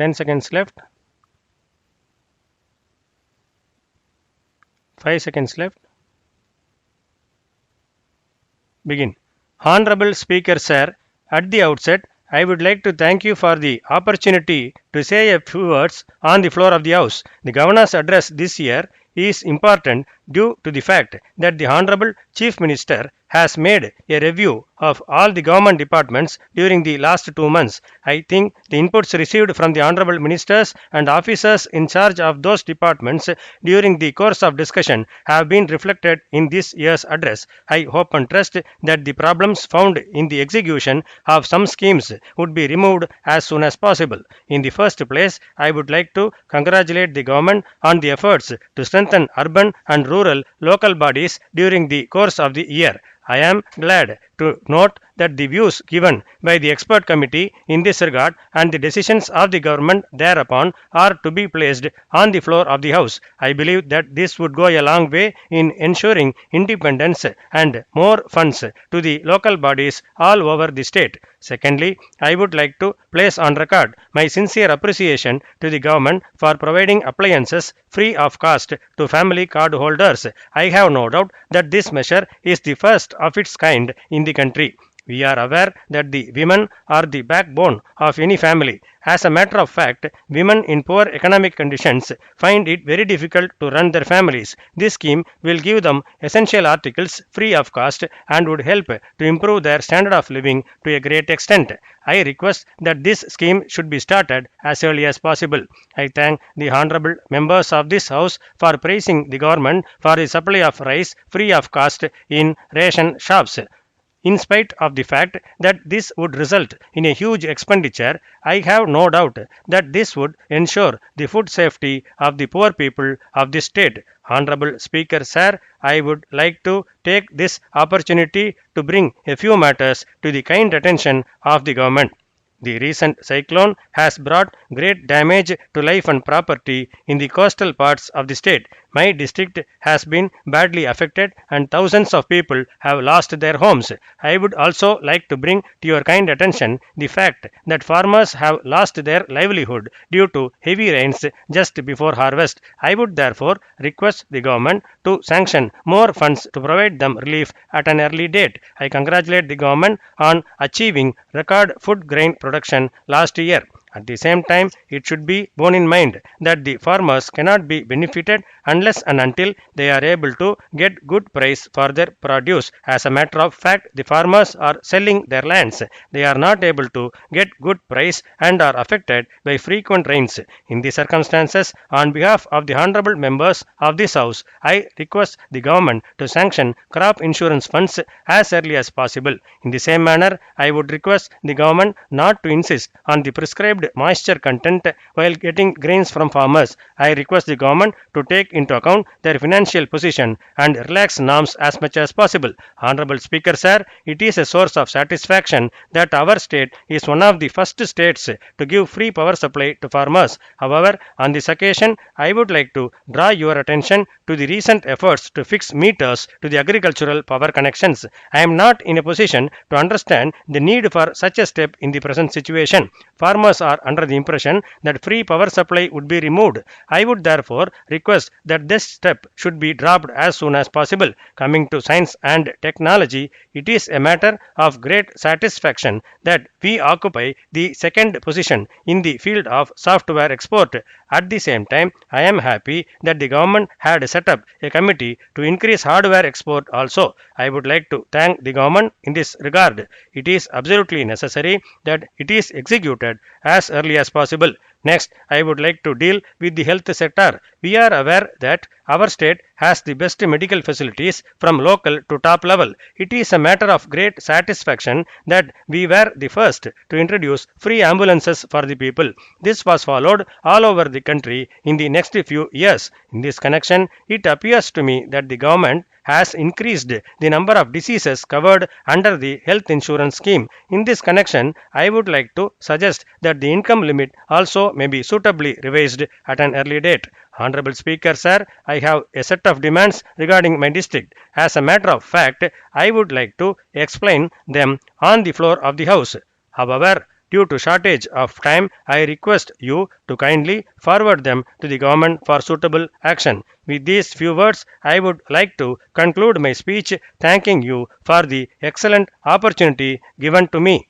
10 seconds left. 5 seconds left. Begin. Honorable Speaker Sir, at the outset, I would like to thank you for the opportunity to say a few words on the floor of the House. The Governor's address this year is important due to the fact that the Honorable Chief Minister has made a review of all the government departments during the last 2 months. I think the inputs received from the Honorable Ministers and officers in charge of those departments during the course of discussion have been reflected in this year's address. I hope and trust that the problems found in the execution of some schemes would be removed as soon as possible. In the first place, I would like to congratulate the government on the efforts to strengthen urban and rural local bodies during the course of the year. I am glad to note that the views given by the expert committee in this regard and the decisions of the government thereupon are to be placed on the floor of the House. I believe that this would go a long way in ensuring independence and more funds to the local bodies all over the state. Secondly, I would like to place on record my sincere appreciation to the government for providing appliances free of cost to family card holders. I have no doubt that this measure is the first of its kind in the country. We are aware that the women are the backbone of any family. As a matter of fact, women in poor economic conditions find it very difficult to run their families. This scheme will give them essential articles free of cost and would help to improve their standard of living to a great extent. I request that this scheme should be started as early as possible. I thank the honorable members of this House for praising the government for the supply of rice free of cost in ration shops. In spite of the fact that this would result in a huge expenditure, I have no doubt that this would ensure the food safety of the poor people of this state. Honorable Speaker Sir, I would like to take this opportunity to bring a few matters to the kind attention of the government. The recent cyclone has brought great damage to life and property in the coastal parts of the state. My district has been badly affected and thousands of people have lost their homes. I would also like to bring to your kind attention the fact that farmers have lost their livelihood due to heavy rains just before harvest. I would therefore request the government to sanction more funds to provide them relief at an early date. I congratulate the government on achieving record food grain production last year. At the same time, it should be borne in mind that the farmers cannot be benefited unless and until they are able to get good price for their produce. As a matter of fact, the farmers are selling their lands. They are not able to get good price and are affected by frequent rains. In these circumstances, on behalf of the honorable members of this House, I request the government to sanction crop insurance funds as early as possible. In the same manner, I would request the government not to insist on the prescribed moisture content while getting grains from farmers. I request the government to take into account their financial position and relax norms as much as possible. Honorable Speaker Sir, it is a source of satisfaction that our state is one of the first states to give free power supply to farmers. However, on this occasion, I would like to draw your attention to the recent efforts to fix meters to the agricultural power connections. I am not in a position to understand the need for such a step in the present situation. Farmers are under the impression that free power supply would be removed. I would therefore request that this step should be dropped as soon as possible. Coming to science and technology, it is a matter of great satisfaction that we occupy the second position in the field of software export. At the same time, I am happy that the government had set up a committee to increase hardware export also. I would like to thank the government in this regard. It is absolutely necessary that it is executed as early as possible. Next, I would like to deal with the health sector. We are aware that our state has the best medical facilities from local to top level. It is a matter of great satisfaction that we were the first to introduce free ambulances for the people. This was followed all over the country in the next few years. In this connection, it appears to me that the government has increased the number of diseases covered under the health insurance scheme. In this connection, I would like to suggest that the income limit also may be suitably revised at an early date. Honorable Speaker Sir, I have a set of demands regarding my district. As a matter of fact, I would like to explain them on the floor of the House. However, Due to shortage of time, I request you to kindly forward them to the government for suitable action. With these few words, I would like to conclude my speech thanking you for the excellent opportunity given to me.